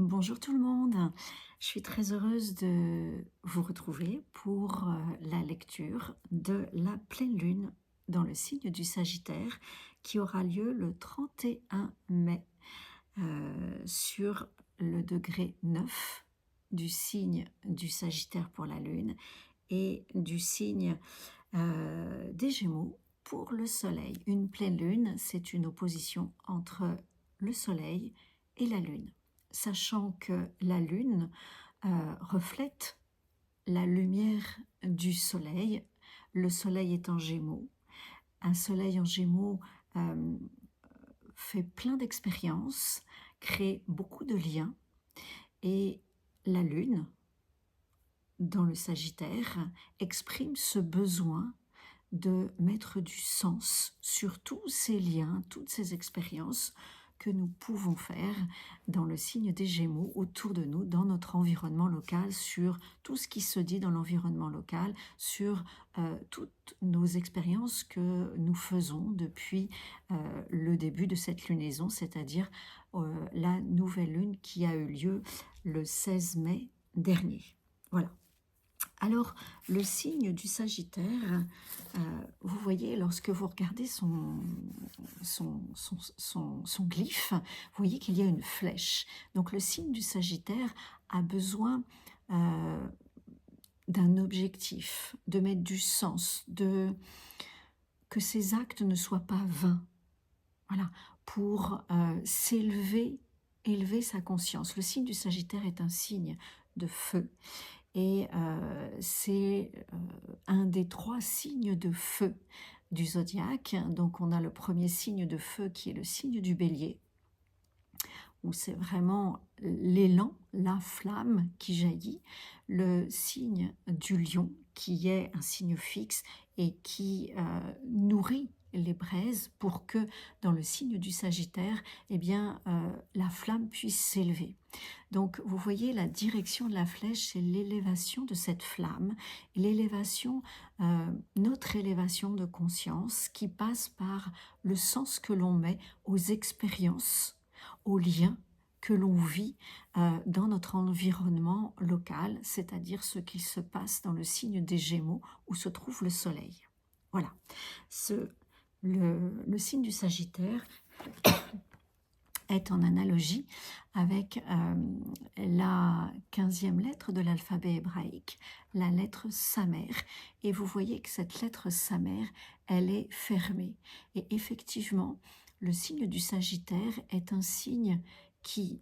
Bonjour tout le monde, je suis très heureuse de vous retrouver pour la lecture de la pleine lune dans le signe du Sagittaire qui aura lieu le 31 mai sur le degré 9 du signe du Sagittaire pour la lune et du signe des Gémeaux pour le soleil. Une pleine lune, c'est une opposition entre le soleil et la lune, sachant que la lune reflète la lumière du soleil. Le soleil est en Gémeaux. Un soleil en Gémeaux euh, fait plein d'expériences, crée beaucoup de liens, et la lune, dans le Sagittaire, exprime ce besoin de mettre du sens sur tous ces liens, toutes ces expériences que nous pouvons faire dans le signe des Gémeaux, autour de nous, dans notre environnement local, sur tout ce qui se dit dans l'environnement local, sur toutes nos expériences que nous faisons depuis le début de cette lunaison, c'est-à-dire la nouvelle lune qui a eu lieu le 16 mai dernier. Voilà. Alors, le signe du Sagittaire, vous voyez, lorsque vous regardez son glyphe, vous voyez qu'il y a une flèche. Donc, le signe du Sagittaire a besoin d'un objectif, de mettre du sens, que ses actes ne soient pas vains. Voilà, pour s'élever, élever sa conscience. Le signe du Sagittaire est un signe de feu. Et c'est un des 3 signes de feu du zodiaque. Donc on a le premier signe de feu qui est le signe du Bélier, où c'est vraiment l'élan, la flamme qui jaillit. Le signe du Lion, qui est un signe fixe et qui nourrit les braises pour que dans le signe du Sagittaire, eh bien, la flamme puisse s'élever. Donc vous voyez, la direction de la flèche, c'est l'élévation de cette flamme, l'élévation, notre élévation de conscience qui passe par le sens que l'on met aux expériences, aux liens que l'on vit dans notre environnement local, c'est-à-dire ce qui se passe dans le signe des Gémeaux où se trouve le soleil. Voilà, le signe du Sagittaire est en analogie avec la 15e lettre de l'alphabet hébraïque, la lettre Samer. Et vous voyez que cette lettre Samer, elle est fermée. Et effectivement, le signe du Sagittaire est un signe qui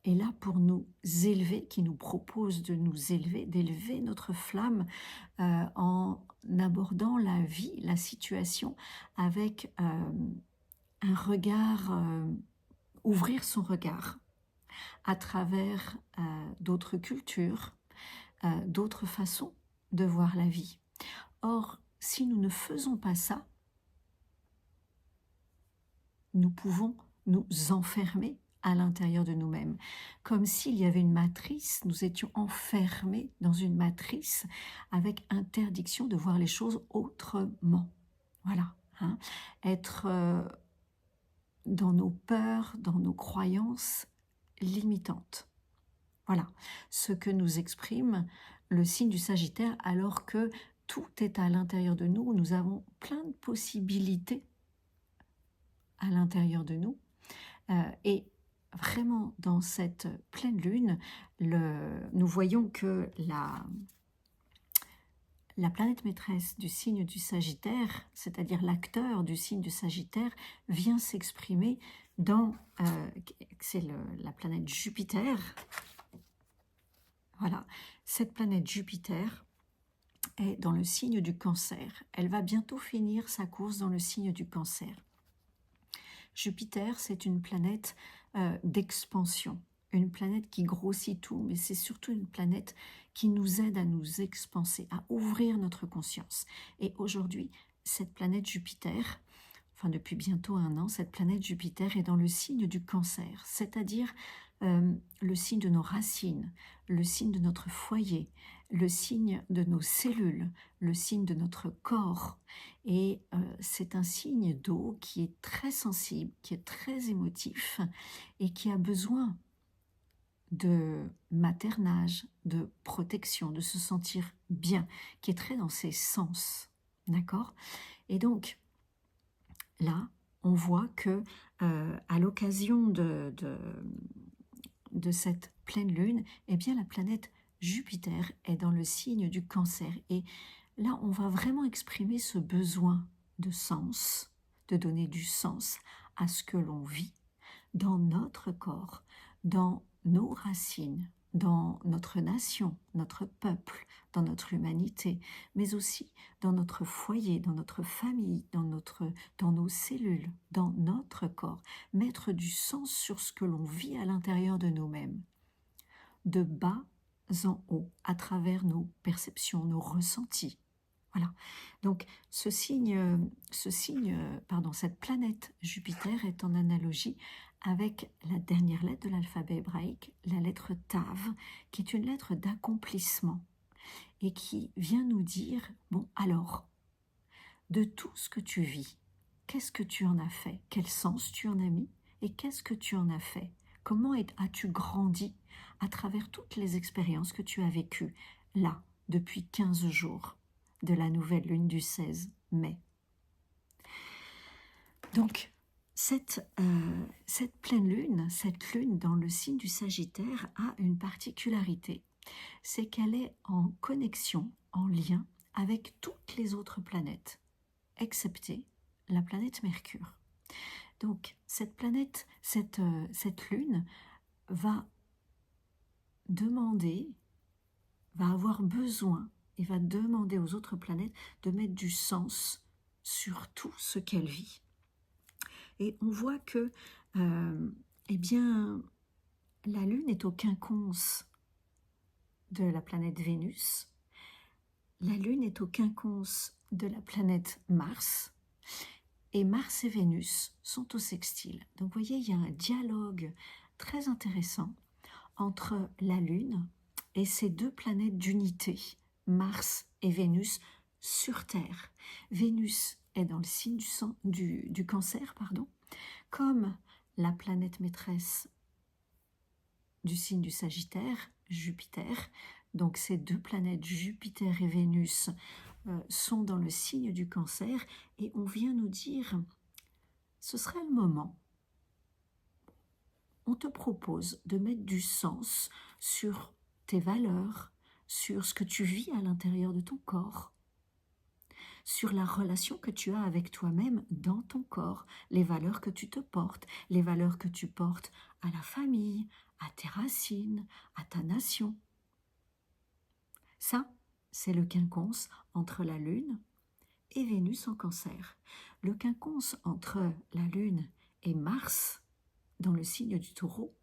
est là pour nous élever, qui nous propose de nous élever, d'élever notre flamme en abordant la vie, la situation avec un regard, ouvrir son regard à travers d'autres cultures, d'autres façons de voir la vie. Or, si nous ne faisons pas ça, nous pouvons nous enfermer à l'intérieur de nous-mêmes. Comme s'il y avait une matrice, nous étions enfermés dans une matrice avec interdiction de voir les choses autrement. Voilà. Hein. Être dans nos peurs, dans nos croyances limitantes. Voilà ce que nous exprime le signe du Sagittaire, alors que tout est à l'intérieur de nous. Nous avons plein de possibilités à l'intérieur de nous. Et vraiment, dans cette pleine lune, nous voyons que la planète maîtresse du signe du Sagittaire, c'est-à-dire l'acteur du signe du Sagittaire, vient s'exprimer dans, c'est la planète Jupiter. Voilà, cette planète Jupiter est dans le signe du Cancer. Elle va bientôt finir sa course dans le signe du Cancer. Jupiter, c'est une planète d'expansion, une planète qui grossit tout, mais c'est surtout une planète qui nous aide à nous expanser, à ouvrir notre conscience. Et aujourd'hui, cette planète Jupiter, enfin depuis bientôt 1 an, cette planète Jupiter est dans le signe du Cancer, c'est-à-dire le signe de nos racines, le signe de notre foyer, le signe de nos cellules, le signe de notre corps. Et c'est un signe d'eau qui est très sensible, qui est très émotif et qui a besoin de maternage, de protection, de se sentir bien, qui est très dans ses sens, d'accord? Et donc, là, on voit que à l'occasion de cette pleine lune, eh bien la planète Jupiter est dans le signe du Cancer. Et là, on va vraiment exprimer ce besoin de sens, de donner du sens à ce que l'on vit dans notre corps, dans nos racines, dans notre nation, notre peuple, dans notre humanité, mais aussi dans notre foyer, dans notre famille, dans nos cellules, dans notre corps. Mettre du sens sur ce que l'on vit à l'intérieur de nous-mêmes, de bas en haut, à travers nos perceptions, nos ressentis. Voilà. Donc cette planète Jupiter est en analogie avec la dernière lettre de l'alphabet hébraïque, la lettre Tav, qui est une lettre d'accomplissement et qui vient nous dire, bon alors, de tout ce que tu vis, qu'est-ce que tu en as fait? Quel sens tu en as mis? Et qu'est-ce que tu en as fait? Comment as-tu grandi à travers toutes les expériences que tu as vécues là, depuis 15 jours de la nouvelle lune du 16 mai? Donc, cette pleine lune, cette lune dans le signe du Sagittaire a une particularité, c'est qu'elle est en connexion, en lien avec toutes les autres planètes, excepté la planète Mercure. Donc, cette planète, cette lune va demander, va avoir besoin et va demander aux autres planètes de mettre du sens sur tout ce qu'elle vit. Et on voit que, eh bien, la Lune est au quinconce de la planète Vénus, la Lune est au quinconce de la planète Mars, et Mars et Vénus sont au sextile. Donc vous voyez, il y a un dialogue très intéressant entre la Lune et ces deux planètes d'unité, Mars et Vénus, sur Terre. Vénus est dans le signe du Cancer, comme la planète maîtresse du signe du Sagittaire, Jupiter. Donc ces deux planètes, Jupiter et Vénus, sont dans le signe du Cancer, et on vient nous dire, ce serait le moment. On te propose de mettre du sens sur tes valeurs, sur ce que tu vis à l'intérieur de ton corps, sur la relation que tu as avec toi-même dans ton corps, les valeurs que tu te portes, les valeurs que tu portes à la famille, à tes racines, à ta nation. Ça, c'est le quinconce entre la Lune et Vénus en Cancer. Le quinconce entre la Lune et Mars, dans le signe du Taureau,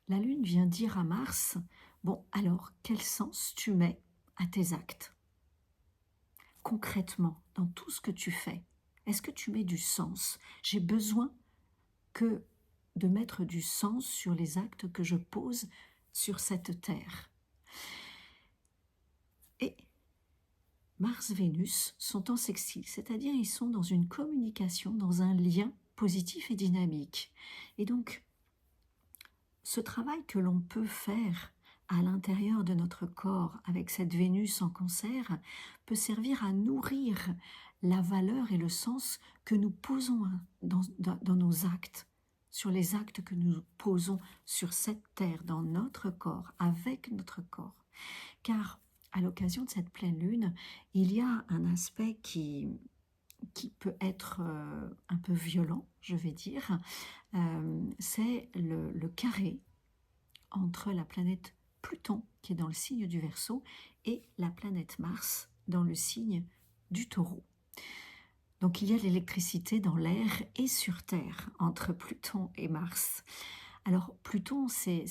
la Lune vient dire à Mars, bon alors, quel sens tu mets à tes actes? Concrètement, dans tout ce que tu fais, est-ce que tu mets du sens? J'ai besoin de mettre du sens sur les actes que je pose sur cette terre. Et Mars-Vénus sont en sextile, c'est-à-dire ils sont dans une communication, dans un lien positif et dynamique. Et donc, ce travail que l'on peut faire à l'intérieur de notre corps avec cette Vénus en Cancer peut servir à nourrir la valeur et le sens que nous posons dans nos actes, sur les actes que nous posons sur cette terre, dans notre corps, avec notre corps. Car à l'occasion de cette pleine lune, il y a un aspect qui peut être un peu violent, je vais dire, c'est le carré entre la planète Pluton, qui est dans le signe du Verseau, et la planète Mars, dans le signe du Taureau. Donc il y a l'électricité dans l'air et sur Terre, entre Pluton et Mars. Alors Pluton, c'est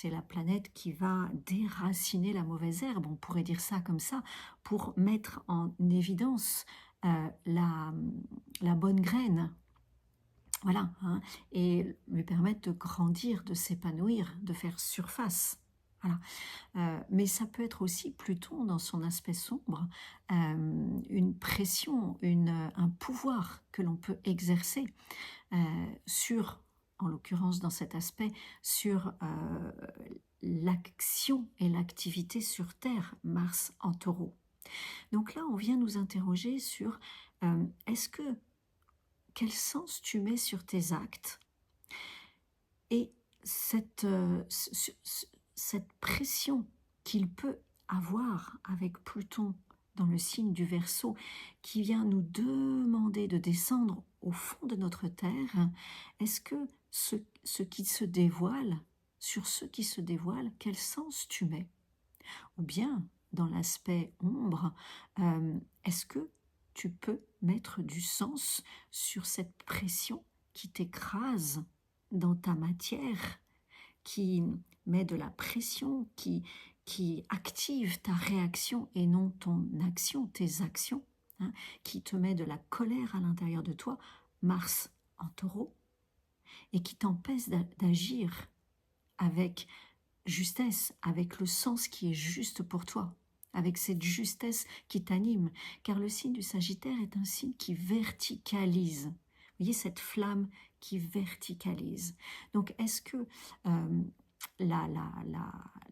la planète qui va déraciner la mauvaise herbe, on pourrait dire ça comme ça, pour mettre en évidence la bonne graine. Voilà, hein, et lui permettre de grandir, de s'épanouir, de faire surface. Voilà. Mais ça peut être aussi Pluton dans son aspect sombre, une pression, un pouvoir que l'on peut exercer sur en l'occurrence dans cet aspect, sur l'action et l'activité sur Terre, Mars en taureau. Donc là, on vient nous interroger sur est-ce que quel sens tu mets sur tes actes et cette pression qu'il peut avoir avec Pluton dans le signe du Verseau, qui vient nous demander de descendre au fond de notre terre, est-ce que ce qui se dévoile, sur ce qui se dévoile, quel sens tu mets? Ou bien, dans l'aspect ombre, est-ce que tu peux mettre du sens sur cette pression qui t'écrase dans ta matière, qui met de la pression, qui active ta réaction et non ton action, tes actions, hein, qui te met de la colère à l'intérieur de toi, Mars en taureau, et qui t'empêche d'agir avec justesse, avec le sens qui est juste pour toi, avec cette justesse qui t'anime, car le signe du Sagittaire est un signe qui verticalise. Vous voyez cette flamme qui verticalise. Donc est-ce que la, la,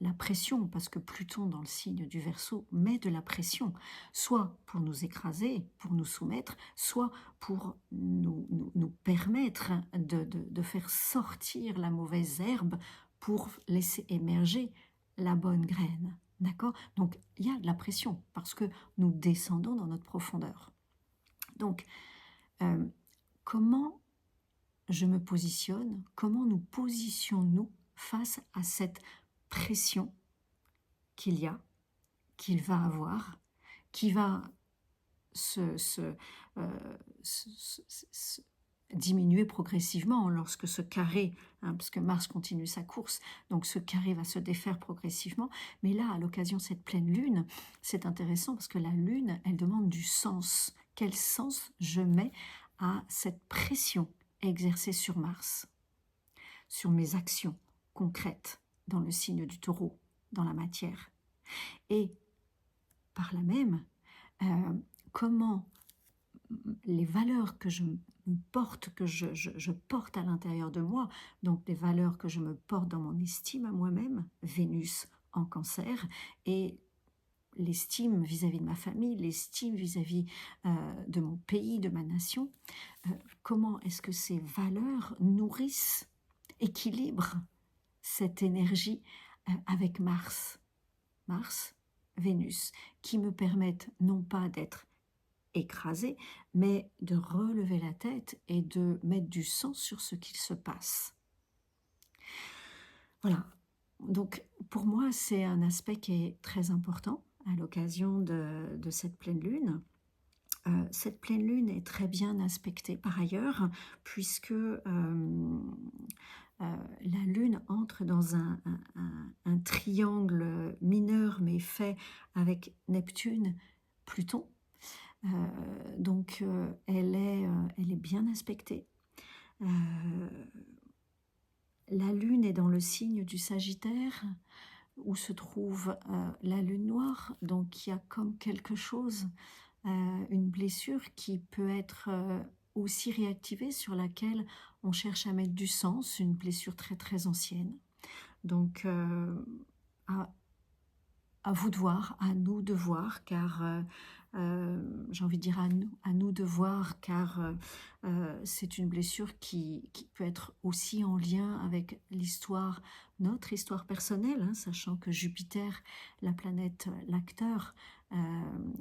la pression, parce que Pluton dans le signe du Verseau met de la pression, soit pour nous écraser, pour nous soumettre, soit pour nous permettre de faire sortir la mauvaise herbe pour laisser émerger la bonne graine. D'accord? Donc, il y a de la pression parce que nous descendons dans notre profondeur. Donc, comment je me positionne? Comment nous positionnons-nous face à cette pression qu'il y a, qu'il va avoir, qui va diminuer progressivement lorsque ce carré, parce que Mars continue sa course, donc ce carré va se défaire progressivement. Mais là, à l'occasion de cette pleine lune, c'est intéressant parce que la lune, elle demande du sens. Quel sens je mets à cette pression exercée sur Mars, sur mes actions concrètes dans le signe du Taureau, dans la matière. Et par là même, comment les valeurs que je porte, que je porte à l'intérieur de moi, donc les valeurs que je me porte dans mon estime à moi-même, Vénus en Cancer, et l'estime vis-à-vis de ma famille, l'estime vis-à-vis de mon pays, de ma nation, comment est-ce que ces valeurs nourrissent, équilibrent cette énergie avec Mars, Vénus, qui me permettent non pas d'être écrasée, mais de relever la tête et de mettre du sens sur ce qu'il se passe. Voilà. Donc, pour moi, c'est un aspect qui est très important à l'occasion de cette pleine lune. Cette pleine lune est très bien aspectée par ailleurs, puisque la lune entre dans un triangle mineur, mais fait avec Neptune, Pluton. Donc, elle est bien aspectée. La lune est dans le signe du Sagittaire, où se trouve la lune noire. Donc, il y a comme quelque chose, une blessure qui peut être aussi réactivée, sur laquelle on cherche à mettre du sens, une blessure très très ancienne. Donc, à vous de voir, à nous de voir, car j'ai envie de dire à nous de voir, car c'est une blessure qui peut être aussi en lien avec l'histoire, notre histoire personnelle, hein, sachant que Jupiter, la planète l'acteur,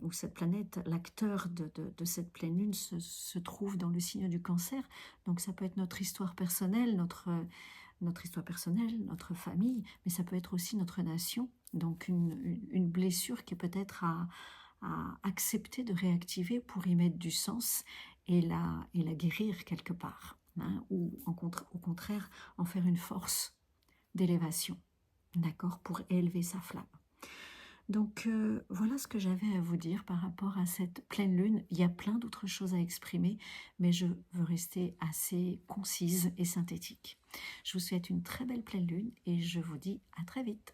ou cette planète, l'acteur de cette pleine lune, se trouve dans le signe du Cancer. Donc ça peut être notre histoire personnelle, notre histoire personnelle, notre famille, mais ça peut être aussi notre nation. Donc une blessure qui est peut-être à accepter de réactiver pour y mettre du sens et la guérir quelque part, hein, ou au contraire en faire une force d'élévation, d'accord, pour élever sa flamme. Donc voilà ce que j'avais à vous dire par rapport à cette pleine lune. Il y a plein d'autres choses à exprimer, mais je veux rester assez concise et synthétique. Je vous souhaite une très belle pleine lune et je vous dis à très vite.